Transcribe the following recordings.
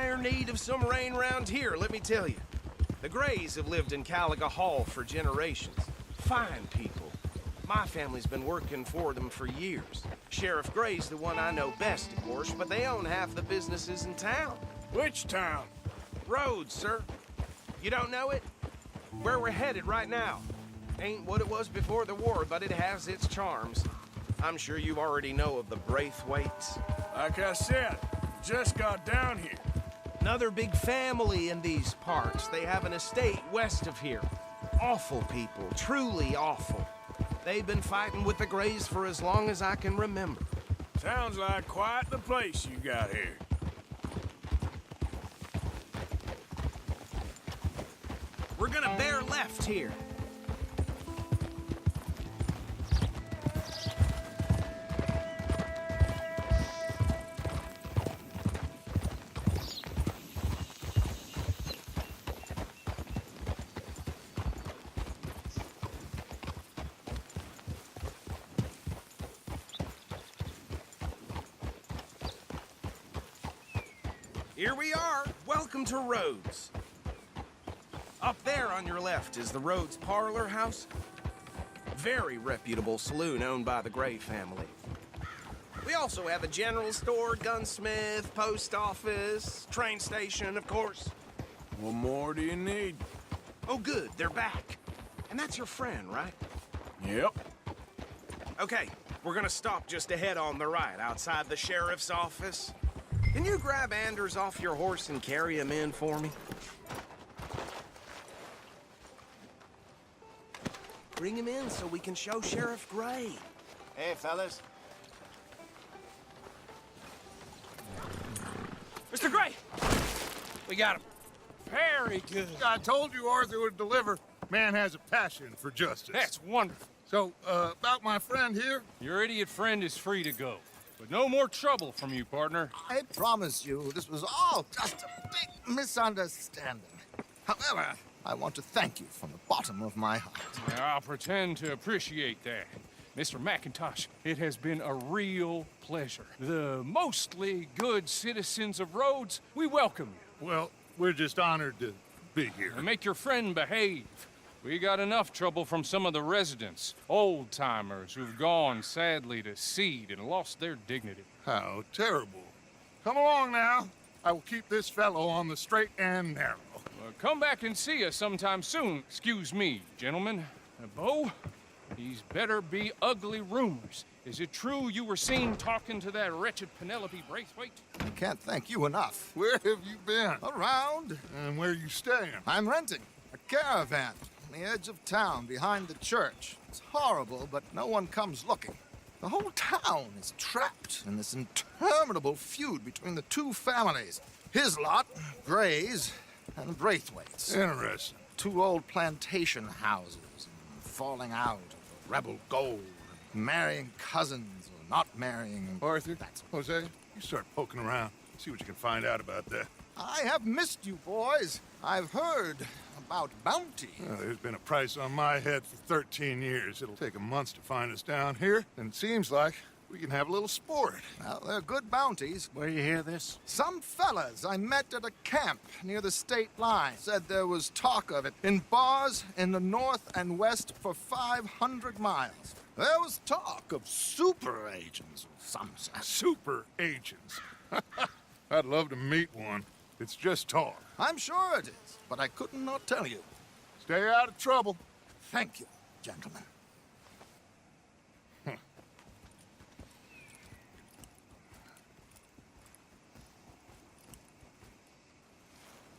dire need of some rain round here, let me tell you. The Grays have lived in Caliga Hall for generations. Fine people. My family's been working for them for years. Sheriff Gray's the one I know best, of course, but they own half the businesses in town. Which town? Rhodes, sir. You don't know it? Where we're headed right now. Ain't what it was before the war, but it has its charms. I'm sure you already know of the Braithwaites. Like I said, just got down here. Another big family in these parts. They have an estate west of here. Awful people, truly awful. They've been fighting with the Grays for as long as I can remember. Sounds like quite the place you got here. We're gonna bear left here. Here we are. Welcome to Rhodes. Up there on your left is the Rhodes Parlor House. Very reputable saloon owned by the Gray family. We also have a general store, gunsmith, post office, train station, of course. What more do you need? Oh, good, they're back. And that's your friend, right? Yep. Okay, we're gonna stop just ahead on the right, outside the sheriff's office. Can you grab Anders off your horse and carry him in for me? Bring him in so we can show Sheriff Gray. Hey, fellas. Mr. Gray! We got him. Very good. I told you Arthur would deliver. Man has a passion for justice. That's wonderful. So, about my friend here? Your idiot friend is free to go. But no more trouble from you, partner. I promise you, this was all just a big misunderstanding. However, I want to thank you from the bottom of my heart. I'll pretend to appreciate that. Mr. McIntosh, it has been a real pleasure. The mostly good citizens of Rhodes, we welcome you. Well, we're just honored to be here. And make your friend behave. We got enough trouble from some of the residents, old-timers who've gone, sadly, to seed and lost their dignity. How terrible. Come along now. I will keep this fellow on the straight and narrow. Come back and see us sometime soon. Excuse me, gentlemen. Bo, these better be ugly rumors. Is it true you were seen talking to that wretched Penelope Braithwaite? I can't thank you enough. Where have you been? Around. And where are you staying? I'm renting a caravan on the edge of town behind the church. It's horrible, but no one comes looking. The whole town is trapped in this interminable feud between the two families. His lot, Gray's, and Braithwaite's. Interesting. Two old plantation houses, falling out of rebel gold, marrying cousins or not marrying. Arthur, That's Jose, you start poking around. See what you can find out about that. I have missed you, boys. I've heard about bounty. There's been a price on my head for 13 years. It'll take 'em months to find us down here, and it seems like we can have a little sport. Well, they're good bounties. Where you hear this? Some fellas I met at a camp near the state line said there was talk of it in bars in the north and west for 500 miles. There was talk of super agents of some sort. Super agents. I'd love to meet one. It's just talk. I'm sure it is, but I couldn't not tell you. Stay out of trouble. Thank you, gentlemen.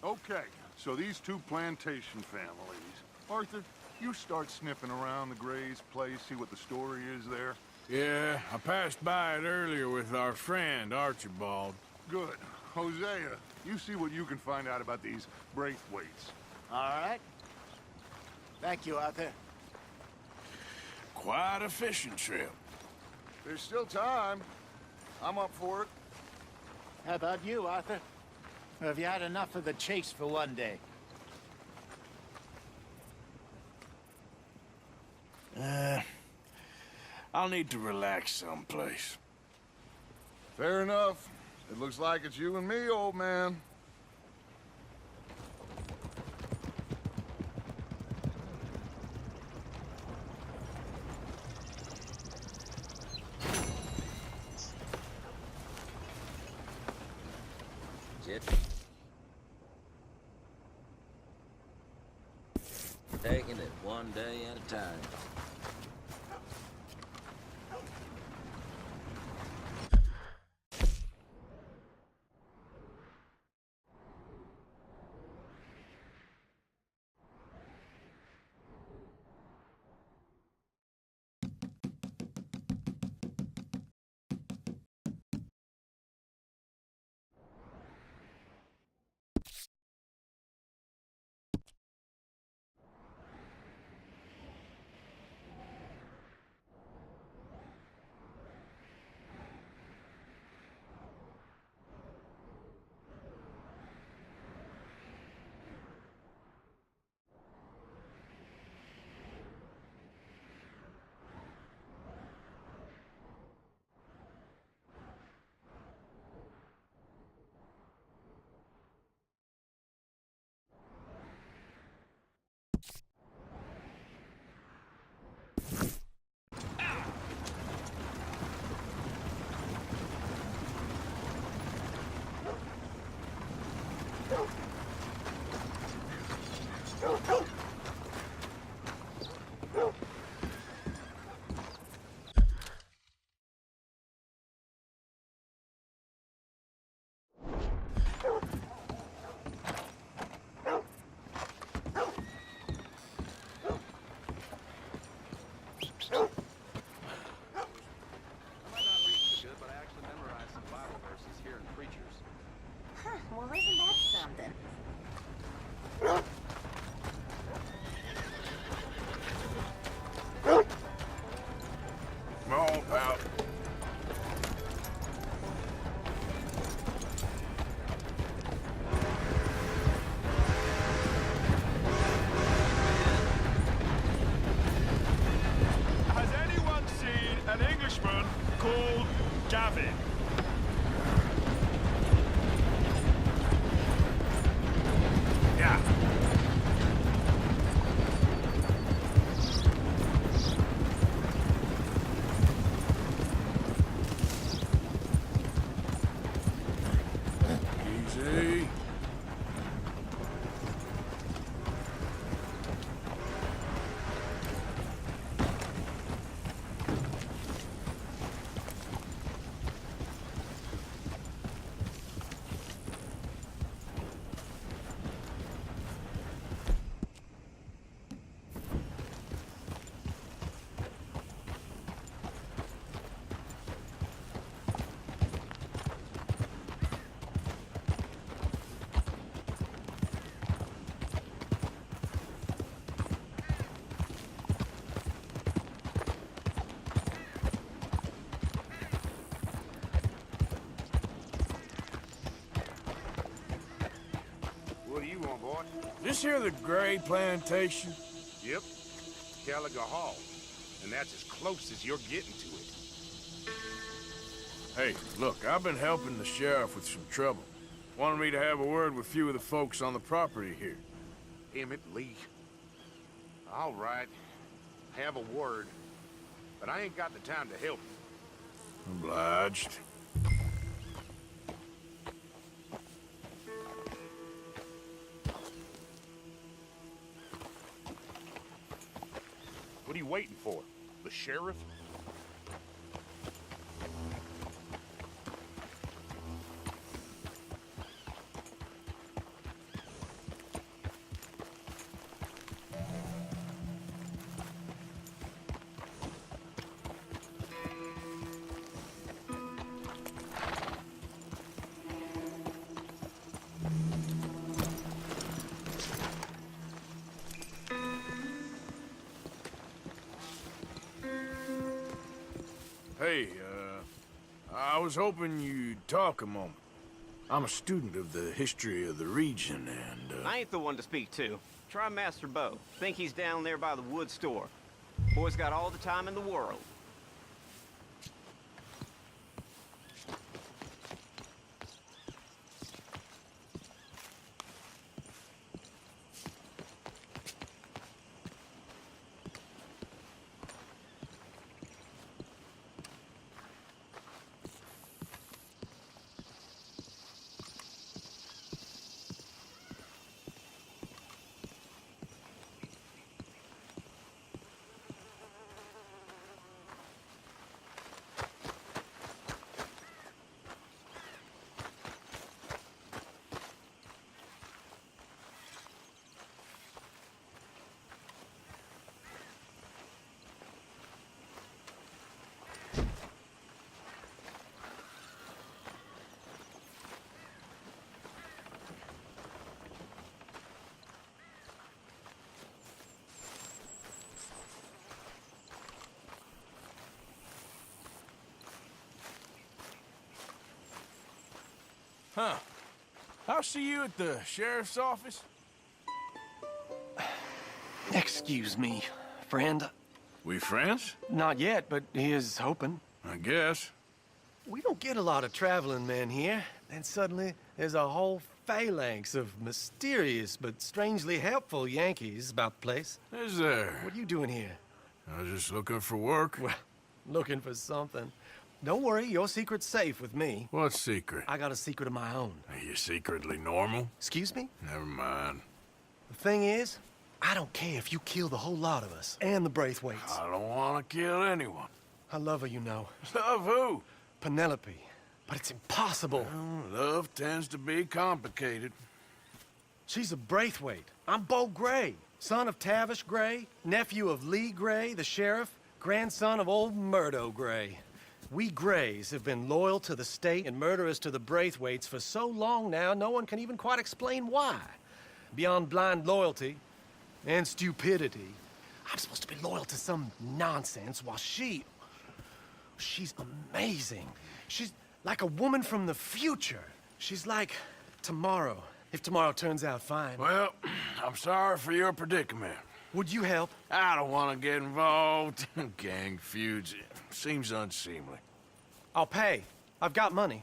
Okay, so these two plantation families. Arthur, you start sniffing around the Gray's place, see what the story is there. Yeah, I passed by it earlier with our friend, Archibald. Good. Hosea, you see what you can find out about these Braithwaites. All right. Thank you, Arthur. Quite a fishing trip. There's still time. I'm up for it. How about you, Arthur? Or have you had enough of the chase for one day? I'll need to relax someplace. Fair enough. It looks like it's you and me, old man. kid. Taking it one day at a time. Well, isn't that something? Come on, pal. Has anyone seen an Englishman called Gavin? Yeah. Easy. What do you want, boy? This here the Gray Plantation? Yep, Gallagher Hall. And that's as close as you're getting to it. Hey, look, I've been helping the sheriff with some trouble. Wanted me to have a word with a few of the folks on the property here. Emmett Lee. All right, have a word. But I ain't got the time to help you. Obliged. What are you waiting for? The sheriff? Hey, I was hoping you'd talk a moment. I'm a student of the history of the region, and, I ain't the one to speak to. Try Master Bo. Think he's down there by the wood store. Boy's got all the time in the world. Huh. I'll see you at the sheriff's office. Excuse me, friend. We friends? Not yet, but here's hoping. I guess. We don't get a lot of traveling men here. Then suddenly, there's a whole phalanx of mysterious but strangely helpful Yankees about the place. Is there? What are you doing here? I was just looking for work. Well, looking for something. Don't worry, your secret's safe with me. What secret? I got a secret of my own. Are you secretly normal? Excuse me? Never mind. The thing is, I don't care if you kill the whole lot of us and the Braithwaites. I don't want to kill anyone. I love her, you know. Love who? Penelope. But it's impossible. Well, love tends to be complicated. She's a Braithwaite. I'm Beau Gray, son of Tavish Gray, nephew of Lee Gray, the sheriff, grandson of old Murdo Gray. We Grays have been loyal to the state and murderous to the Braithwaites for so long now, no one can even quite explain why. Beyond blind loyalty and stupidity, I'm supposed to be loyal to some nonsense while she's amazing. She's like a woman from the future. She's like tomorrow, if tomorrow turns out fine. Well, I'm sorry for your predicament. Would you help? I don't want to get involved in gang feuds. Seems unseemly. I'll pay. I've got money.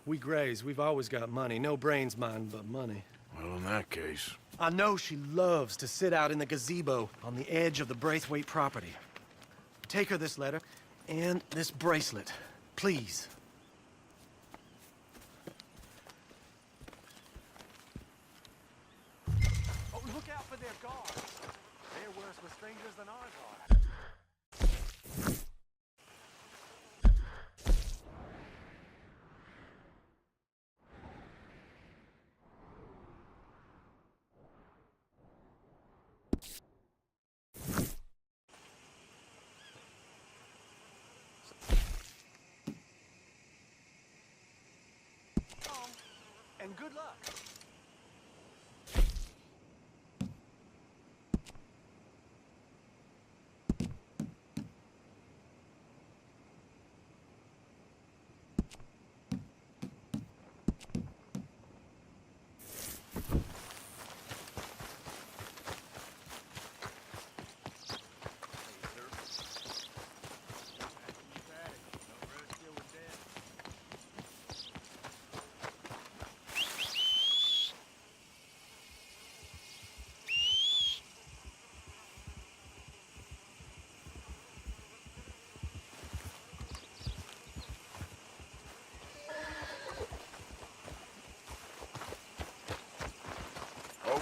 We Grays, we've always got money. No brains, mind, but money. Well, in that case... I know she loves to sit out in the gazebo on the edge of the Braithwaite property. Take her this letter and this bracelet, please. Oh, look out for their guards. They're worse with strangers than ours are. And good luck.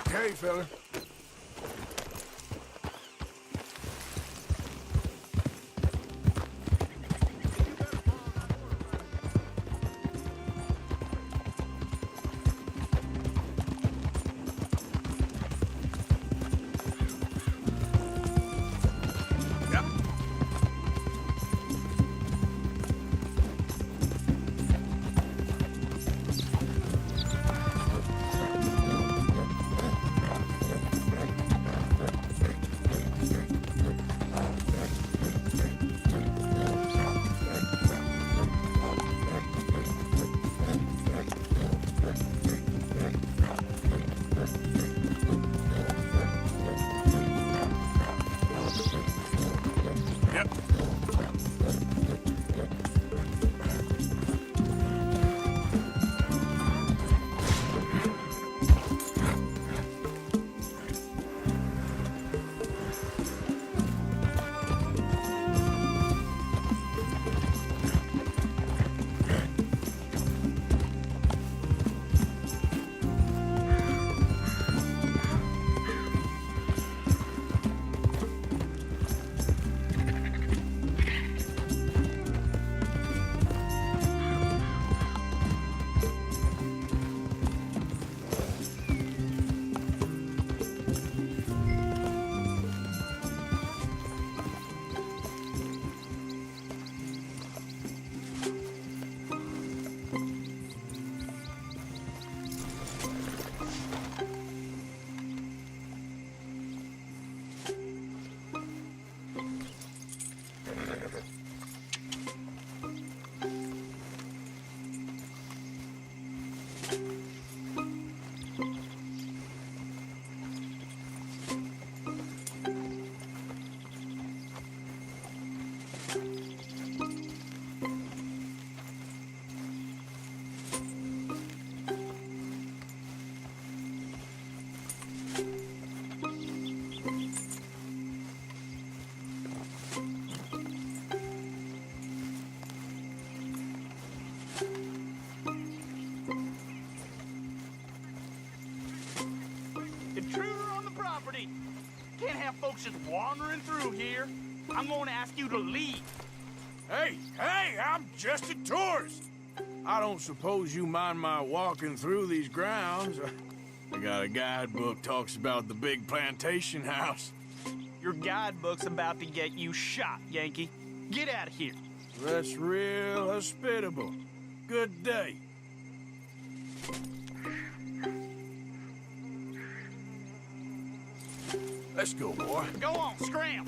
Okay, fella. Can't have folks just wandering through here. I'm going to ask you to leave. Hey, I'm just a tourist. I don't suppose you mind my walking through these grounds. I got a guidebook talks about the big plantation house. Your guidebook's about to get you shot, Yankee. Get out of here. That's real hospitable. Good day. Let's go, boy. Go on, scram.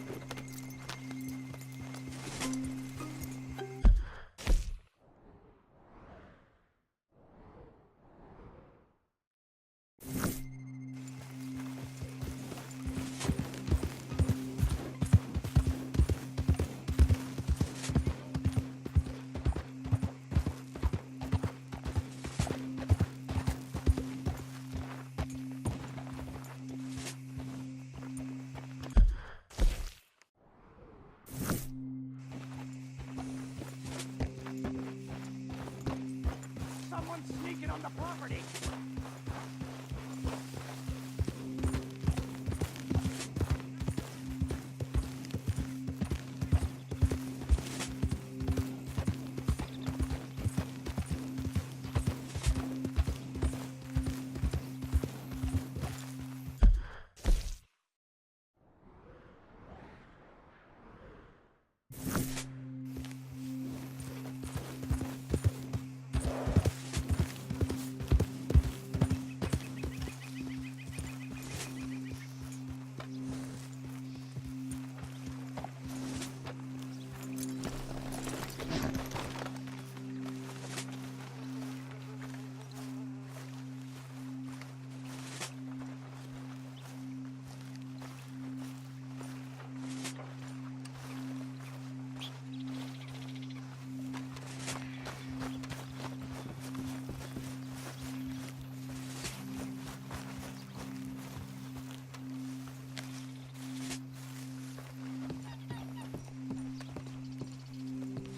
Someone's sneaking on the property.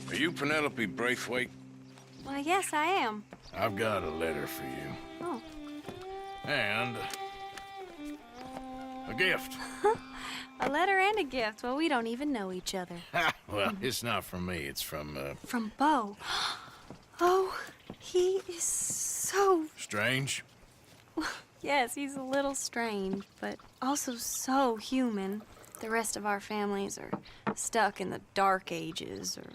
Are you Penelope Braithwaite? Why, yes, I am. I've got a letter for you. Oh. And a gift. A letter and a gift. Well, we don't even know each other. Well, it's not from me. It's from, From Bo. Oh, he is so... Strange? Yes, he's a little strange, but also so human. The rest of our families are stuck in the Dark Ages, or,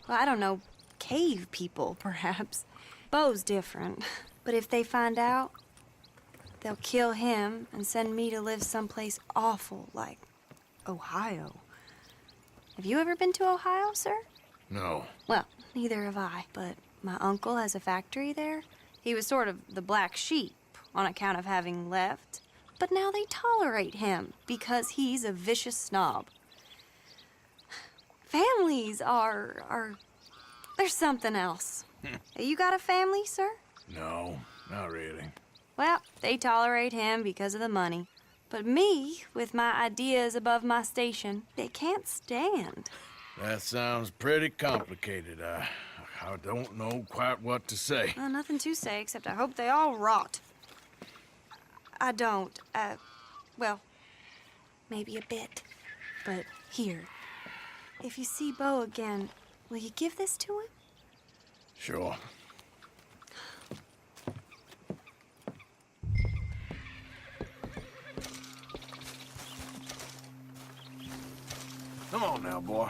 well, I don't know, cave people, perhaps. Bo's different, but if they find out, they'll kill him and send me to live someplace awful like Ohio. Have you ever been to Ohio, sir? No. Well, neither have I, but my uncle has a factory there. He was sort of the black sheep on account of having left, but now they tolerate him because he's a vicious snob. Families are there's something else. You got a family, sir? No, not really. Well, they tolerate him because of the money. But me, with my ideas above my station, they can't stand. That sounds pretty complicated. I don't know quite what to say. Well, nothing to say, except I hope they all rot. I don't. Well, maybe a bit. But here, if you see Bo again, will you give this to him? Sure. Come on now, boy.